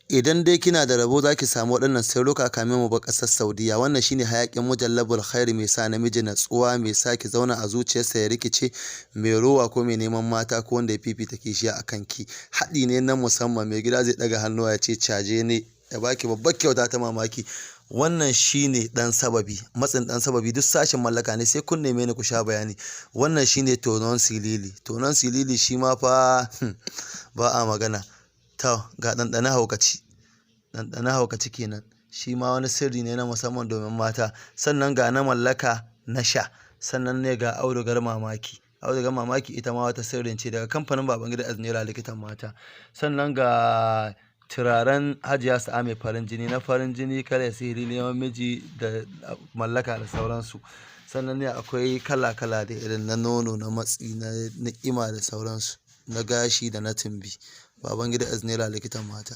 idan dai kina da rabo zaki samu waɗannan sirruka kamin mu bar ƙasar Saudiya. Wannan shine hayaƙin mujallabul khairi mai sa namiji natsuwa, mai sa ki zauna a zuciyarsa ya rikice, mai rowa ko mai neman mata ko wanda ya fifita kishiya a kanki. Haɗi ne na musamman, mai gida zai ɗaga hannuwa ya ce caje ne, ya baki babbar kyauta ta mamaki. Wannan shine ɗan sababi, matsin ɗan sababi, duk sashin mallaka ne, sai kun neme ni ku sha bayani. Wannan shine Tonon Silili. Tonon Silili shi ma fa ba a magana. To ga ɗanɗana haukaci, ɗanɗana haukaci kenan, shi ma wani sirri ne na musamman domin mata. Sannan ga na mallaka na sha, sannan ne ga audugar mamaki. Audugar mamaki ita ma wata sirrin ce daga kamfanin Babangida S Naira Likitan mata. Sannan ga turaren Hajiya Sa'a mai farin jini, na farin jini, kare sihiri, neman miji da mallaka da sauransu. Sannan ne akwai kala-kala da irin na nono, na matsi, na ni'ima da sauransu, na gashi da na tumbi. Babangida S Naira Likitan mata.